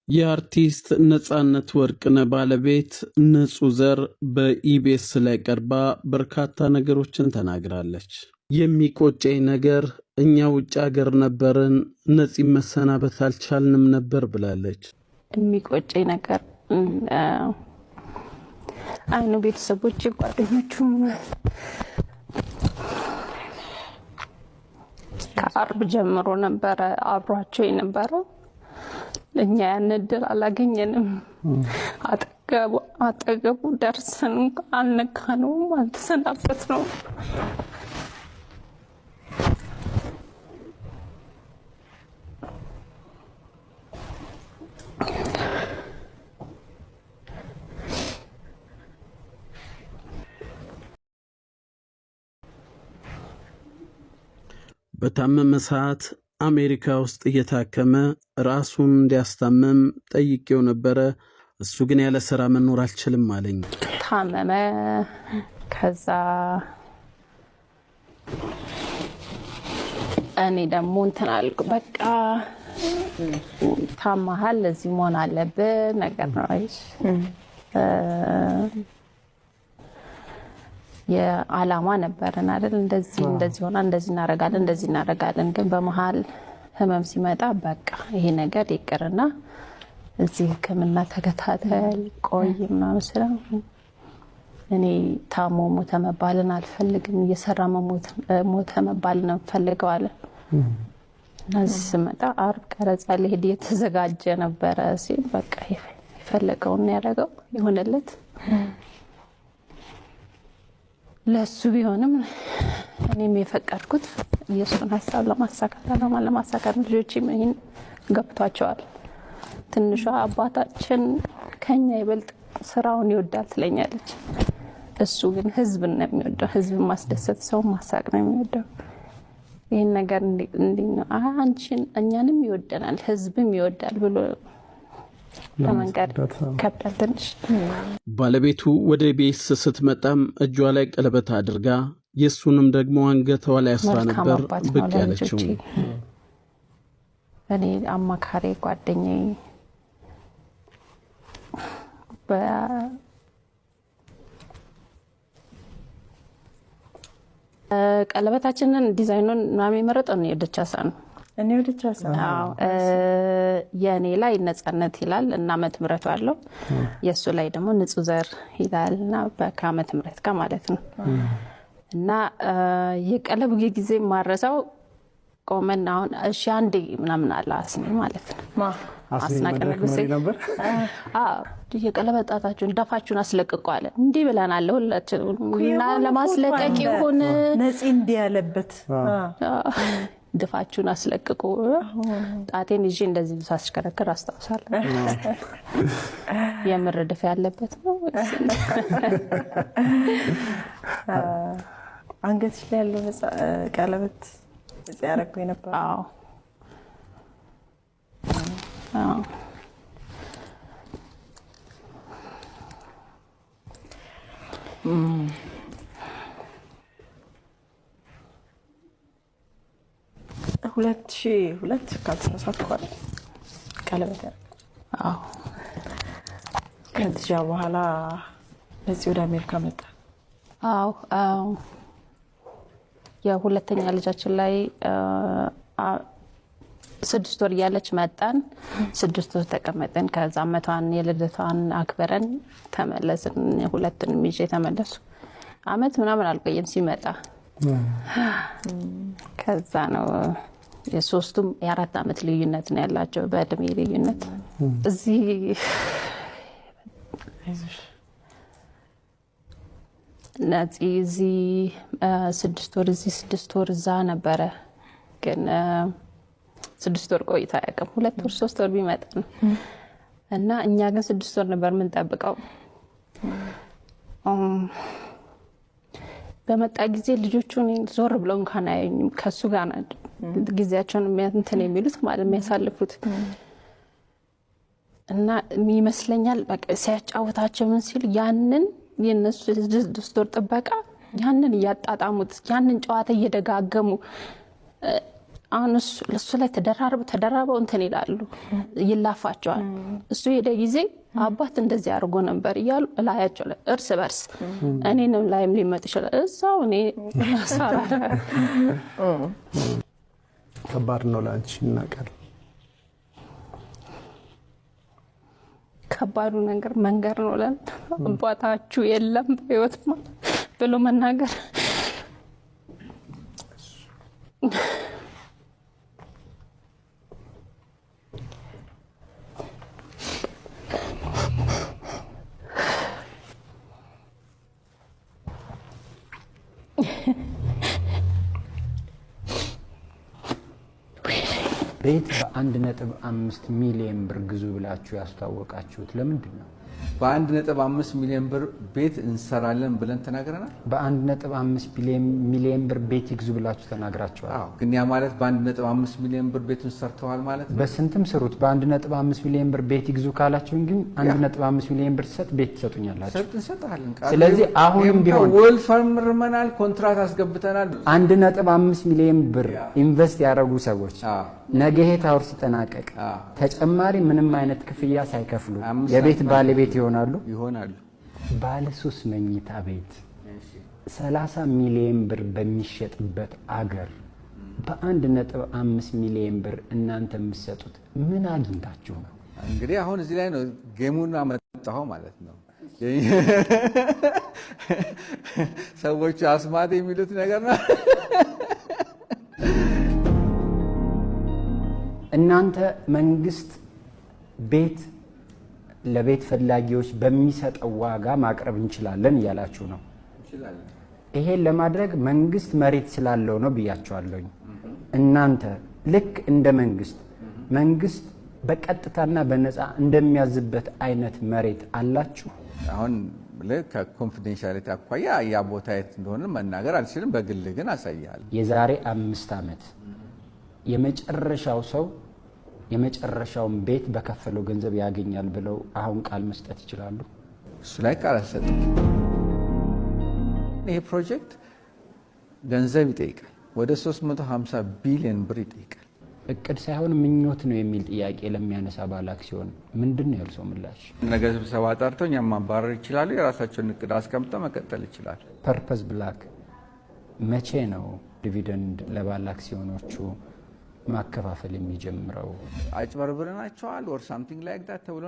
የአርቲስት ነጻነት ወርቅነህ ባለቤት ንጹህ ዘር በኢቢኤስ ላይ ቀርባ በርካታ ነገሮችን ተናግራለች። የሚቆጨኝ ነገር እኛ ውጭ ሀገር ነበርን፣ ነፂ መሰናበት አልቻልንም ነበር ብላለች። የሚቆጨኝ ነገር አይኑ ቤተሰቦች ጓደኞቹ ከአርብ ጀምሮ ነበረ አብሯቸው የነበረው። እኛ ያን እድል አላገኘንም። አጠገቡ ደርሰን አልነካነውም፣ አልተሰናበትነውም። በታመመ ሰዓት አሜሪካ ውስጥ እየታከመ ራሱን እንዲያስታመም ጠይቄው ነበረ። እሱ ግን ያለ ስራ መኖር አልችልም አለኝ። ታመመ። ከዛ እኔ ደግሞ እንትን አልኩ፣ በቃ ታማሃል፣ እዚህ መሆን አለብን ነገር ነው አይሽ የዓላማ ነበረን አይደል? እንደዚህ ሆና እንደዚህ እናረጋለን። ግን በመሃል ህመም ሲመጣ በቃ ይሄ ነገር ይቅርና እዚህ ሕክምና ተከታተል ቆይ ምናምን ስለ እኔ ታሞ ሞተ መባልን አልፈልግም፣ እየሰራ ሞተ መባልን ነው ፈልገው አለ። እና እዚህ ስመጣ አርብ ቀረጻ ሊሄድ የተዘጋጀ ነበረ ሲል በቃ የፈለገውን ያደረገው ይሆነለት። ለሱ ቢሆንም እኔም የፈቀድኩት የሱን ሐሳብ ለማሳካት ልጆችም ይሄን ገብቷቸዋል። ትንሿ አባታችን ከኛ ይበልጥ ስራውን ይወዳል ትለኛለች። እሱ ግን ህዝብን ነው የሚወደው፣ ህዝብ ማስደሰት፣ ሰው ማሳቅ ነው የሚወደው። ይሄን ነገር እንዴ ነው እኛንም ይወደናል ህዝብም ይወዳል ብሎ ለመንገድ ከብዳል ትንሽ። ባለቤቱ ወደ ኢቢኤስ ስትመጣም እጇ ላይ ቀለበት አድርጋ የሱንም ደግሞ አንገቷ ላይ አስራ ነበር ብቅ ያለችው። እኔ አማካሪ ጓደኛዬ ቀለበታችንን ዲዛይኑን ምናምን የመረጠው ነው ደቻሳ ነው። የኔ ላይ ነጻነት ይላል እና ዓመተ ምህረቱ አለው። የሱ ላይ ደግሞ ንጹህ ዘር ይላልና በዓመተ ምህረት ጋር ማለት ነው። እና የቀለብ ጊዜ ማረሳው ቆመን አሁን እሺ አንዴ ምናምን አለ አስኔ ማለት ነው። አስናቀነ ግዜ ነበር። የቀለበጣታችሁን ዳፋችሁን አስለቅቁ አለ። እንዲህ ብለናል ሁላችንም እና ለማስለቀቅ ይሁን ነፂ እንዲህ ያለበት ድፋችሁን አስለቅቁ። ጣቴን ይዤ እንደዚህ ሳስከረክር አስታውሳለሁ። የምር ድፍ ያለበት ነው። አንገትሽ ላይ ያለው ቀለበት ያረኩ ነበር። አዎ 2002 ካልተሳሳትኩ ቀለበት ያረኩ። አዎ ከዚያ በኋላ ለዚህ ወደ አሜሪካ መጣ። አዎ የሁለተኛ ልጃችን ላይ 6 ወር ያለች መጣን። 6 ወር ተቀመጠን። ከዛ አመቷን የልደቷን አክበረን ተመለስን። ሁለቱንም ይዤ ተመለሱ። አመት ምናምን አልቆየም ሲመጣ። ከዛ ነው የሶስቱም የ4 አመት ልዩነት ነው ያላቸው በእድሜ ልዩነት። እዚህ ነፂ እዚህ 6 ወር እዚህ 6 ወር እዛ ነበረ። ግን 6 ወር ቆይታ ያቀም 2 ወር 3 ወር ቢመጣ ነው። እና እኛ ግን 6 ወር ነበር የምንጠብቀው። በመጣ ጊዜ ልጆቹን ዞር ብለው እንኳን አያዩኝም። ከሱ ጋር ጊዜያቸውን እንትን የሚሉት ማለት የሚያሳልፉት እና ይመስለኛል በቃ ሲያጫወታቸው ምን ሲል ያንን የነሱ 6 ወር ጥበቃ ያንን ያጣጣሙት ያንን ጨዋታ እየደጋገሙ አሁን እሱ ላይ ተደራርበው እንትን ይላሉ፣ ይላፋቸዋል። እሱ ሄደ ጊዜ አባት እንደዚህ አድርጎ ነበር እያሉ ላያቸው ላይ እርስ በርስ እኔንም ላይም ሊመጥ ይችላል። እዛው እኔ ሳራ ከባድ ነው ላንቺ እናቀር። ከባዱ ነገር መንገር ነው ለን አባታችሁ የለም በህይወት ብሎ መናገር። ቤት በ1.5 ሚሊዮን ብር ግዙ ብላችሁ ያስተዋወቃችሁት ለምንድን ነው? በ1.5 ሚሊዮን ብር ቤት እንሰራለን ብለን ተናግረናል። በ1.5 ሚሊዮን ብር ቤት ይግዙ ብላችሁ ተናግራችኋል። አዎ፣ ግን ያ ማለት በ1.5 ሚሊዮን ብር ቤቱን ሰርተዋል ማለት ነው። በስንትም ስሩት በ1.5 ሚሊዮን ብር ቤት ይግዙ ካላችሁን ግን 1.5 ሚሊዮን ብር ሰጥ ቤት ትሰጡኛላችሁ። እንሰጣለን። ስለዚህ አሁንም ቢሆን ውል ፈርመናል፣ ኮንትራት አስገብተናል። 1.5 ሚሊዮን ብር ኢንቨስት ያደረጉ ሰዎች ነገ ይሄ ታወር ሲጠናቀቅ ተጨማሪ ምንም አይነት ክፍያ ሳይከፍሉ የቤት ባለቤት ይሆናሉ። ባለ 3 መኝታ ቤት 30 ሚሊዮን ብር በሚሸጥበት አገር በ1.5 ሚሊዮን ብር እናንተ የምትሰጡት ምን አግኝታችሁ ነው? እንግዲህ አሁን እዚህ ላይ ነው ጌሙን አመጣው ማለት ነው። ሰዎች አስማት የሚሉት ነገር ነው። እናንተ መንግስት ቤት ለቤት ፈላጊዎች በሚሰጠው ዋጋ ማቅረብ እንችላለን እያላችሁ ነው። ይሄን ለማድረግ መንግስት መሬት ስላለው ነው ብያችኋለሁ። እናንተ ልክ እንደ መንግስት በቀጥታና በነፃ እንደሚያዝበት አይነት መሬት አላችሁ? አሁን ከኮንፊደንሻሊቲ አኳያ ያ ቦታ የት እንደሆነ መናገር አልችልም። በግል ግን አሳያለሁ። የዛሬ 5 ዓመት የመጨረሻው ሰው የመጨረሻውን ቤት በከፈለው ገንዘብ ያገኛል ብለው አሁን ቃል መስጠት ይችላሉ? እሱ ላይ ቃል አልሰጥም። ይሄ ፕሮጀክት ገንዘብ ይጠይቃል። ወደ 350 ቢሊዮን ብር ይጠይቃል። እቅድ ሳይሆን ምኞት ነው የሚል ጥያቄ ለሚያነሳ ባለ አክሲዮን ምንድን ነው ያልሰው ምላሽ? ነገ ስብሰባ ጠርተው እኛም ማባረር ይችላሉ። የራሳቸውን እቅድ አስቀምጠው መቀጠል ይችላል። ፐርፐስ ብላክ መቼ ነው ዲቪደንድ ለባለ አክሲዮኖቹ ማከፋፈል የሚጀምረው? አጭበርብረናቸዋል ኦር ሳምቲንግ ላይክ ዳት ተብሎ